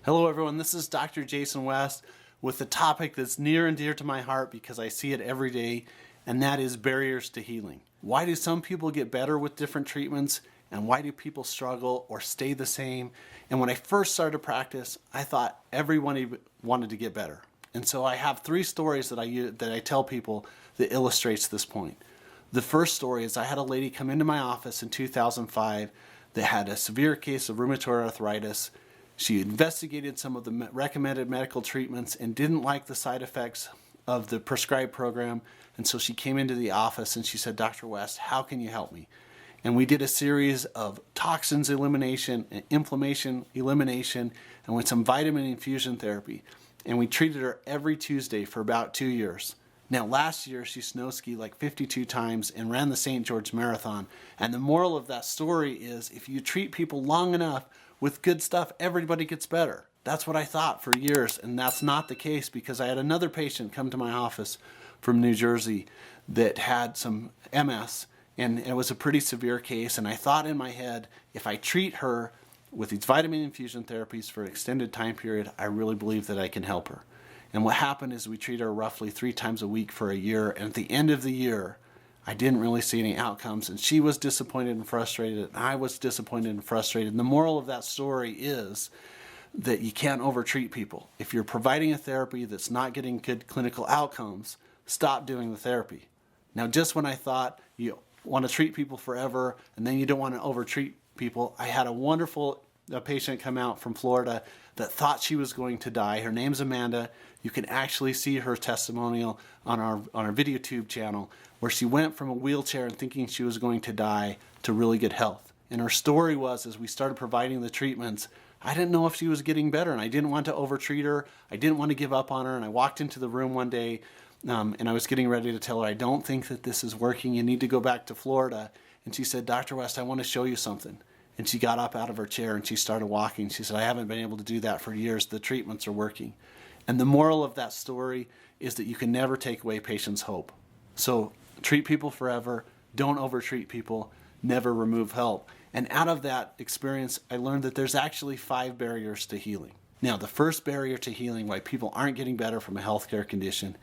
Hello everyone, this is Dr. Jason West with a topic that's near and dear to my heart because I see it every day, and that is barriers to healing. Why do some people get better with different treatments, and why do people struggle or stay the same? And when I first started practice, I thought everyone wanted to get better. And so I have three stories that I tell people that illustrates this point. The first story is I had a lady come into my office in 2005 that had a severe case of rheumatoid arthritis. She investigated some of the recommended medical treatments and didn't like the side effects of the prescribed program. And so she came into the office and she said, Dr. West, how can you help me? And we did a series of toxins elimination and inflammation elimination and with some vitamin infusion therapy. And we treated her every Tuesday for about 2 years. Now last year she snow skied like 52 times and ran the St. George Marathon. And the moral of that story is if you treat people long enough with good stuff, everybody gets better. That's what I thought for years, and that's not the case because I had another patient come to my office from New Jersey that had some MS, and it was a pretty severe case, and I thought in my head, if I treat her with these vitamin infusion therapies for an extended time period, I really believe that I can help her. And what happened is we treat her roughly 3 times a week for a year, and at the end of the year, I didn't really see any outcomes, and she was disappointed and frustrated, and I was disappointed and frustrated. And the moral of that story is that you can't overtreat people. If you're providing a therapy that's not getting good clinical outcomes, stop doing the therapy. Now, just when I thought you want to treat people forever and then you don't want to overtreat people, I had a wonderful patient come out from Florida that thought she was going to die. Her name's Amanda. You can actually see her testimonial on our VideoTube channel, where she went from a wheelchair and thinking she was going to die to really good health. And her story was, as we started providing the treatments, I didn't know if she was getting better, and I didn't want to overtreat her. I didn't want to give up on her, and I walked into the room one day, and I was getting ready to tell her, I don't think that this is working. You need to go back to Florida. And she said, Dr. West, I want to show you something. And she got up out of her chair and she started walking. She said, I haven't been able to do that for years. The treatments are working. And the moral of that story is that you can never take away patients' hope. So treat people forever, don't overtreat people, never remove help. And out of that experience, I learned that there's actually 5 barriers to healing. Now, the first barrier to healing, why people aren't getting better from a healthcare condition,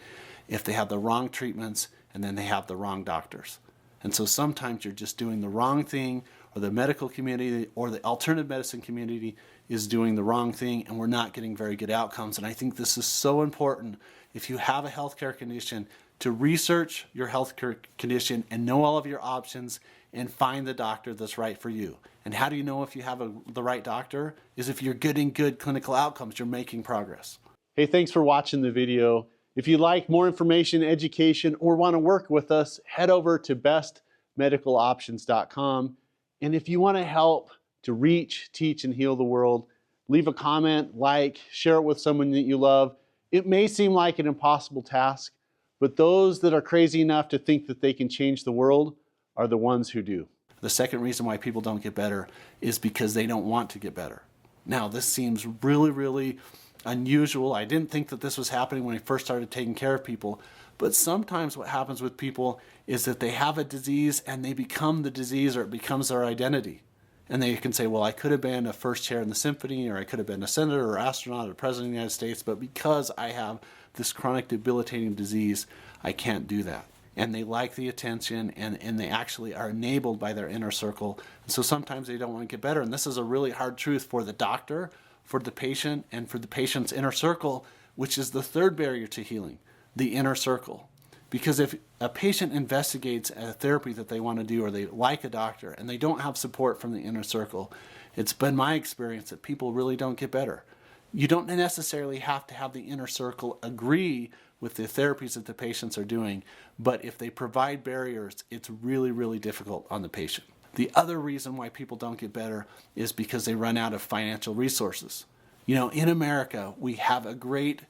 if they have the wrong treatments and then they have the wrong doctors. And so sometimes you're just doing the wrong thing, or the medical community or the alternative medicine community is doing the wrong thing, and we're not getting very good outcomes. And I think this is so important, if you have a healthcare condition, to research your healthcare condition and know all of your options and find the doctor that's right for you. And how do you know if you have the right doctor? Is if you're getting good clinical outcomes, you're making progress. Hey, thanks for watching the video. If you'd like more information, education, or want to work with us, head over to bestmedicaloptions.com. And if you want to help to reach, teach, and heal the world, leave a comment, like, share it with someone that you love. It may seem like an impossible task, but those that are crazy enough to think that they can change the world are the ones who do. The second reason why people don't get better is because they don't want to get better. Now, this seems really, really unusual. I didn't think that this was happening when I first started taking care of people. But sometimes what happens with people is that they have a disease and they become the disease, or it becomes their identity. And they can say, well, I could have been a first chair in the symphony, or I could have been a senator or astronaut or president of the United States, but because I have this chronic debilitating disease, I can't do that. And they like the attention, and they actually are enabled by their inner circle. And so sometimes they don't want to get better. And this is a really hard truth for the doctor, for the patient, and for the patient's inner circle, which is the third barrier to healing. The inner circle. Because if a patient investigates a therapy that they want to do, or they like a doctor and they don't have support from the inner circle, it's been my experience that people really don't get better. You don't necessarily have to have the inner circle agree with the therapies that the patients are doing, but if they provide barriers, it's really, really difficult on the patient. The other reason why people don't get better is because they run out of financial resources. You know, in America, we have a great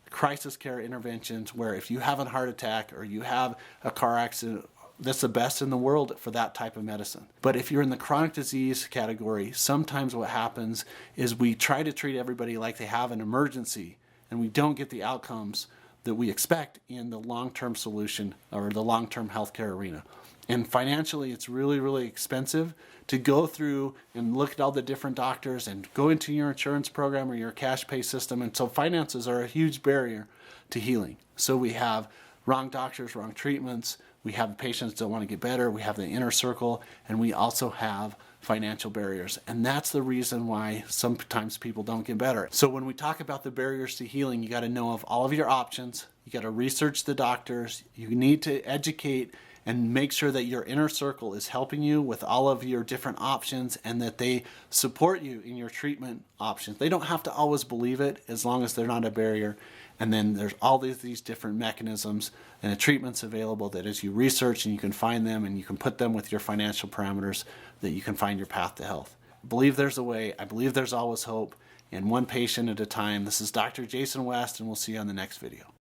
crisis care interventions where if you have a heart attack or you have a car accident, that's the best in the world for that type of medicine. But if you're in the chronic disease category, sometimes what happens is we try to treat everybody like they have an emergency, and we don't get the outcomes that we expect in the long-term solution or the long-term healthcare arena. And financially, it's really, really expensive to go through and look at all the different doctors and go into your insurance program or your cash pay system. And so finances are a huge barrier to healing. So we have wrong doctors, wrong treatments. We have patients that don't want to get better. We have the inner circle, and we also have financial barriers. And that's the reason why sometimes people don't get better. So when we talk about the barriers to healing, you got to know of all of your options. You got to research the doctors. You need to educate and make sure that your inner circle is helping you with all of your different options and that they support you in your treatment options. They don't have to always believe it as long as they're not a barrier. And then there's all these different mechanisms and the treatments available that as you research and you can find them and you can put them with your financial parameters, that you can find your path to health. I believe there's a way. I believe there's always hope. And one patient at a time. This is Dr. Jason West, and we'll see you on the next video.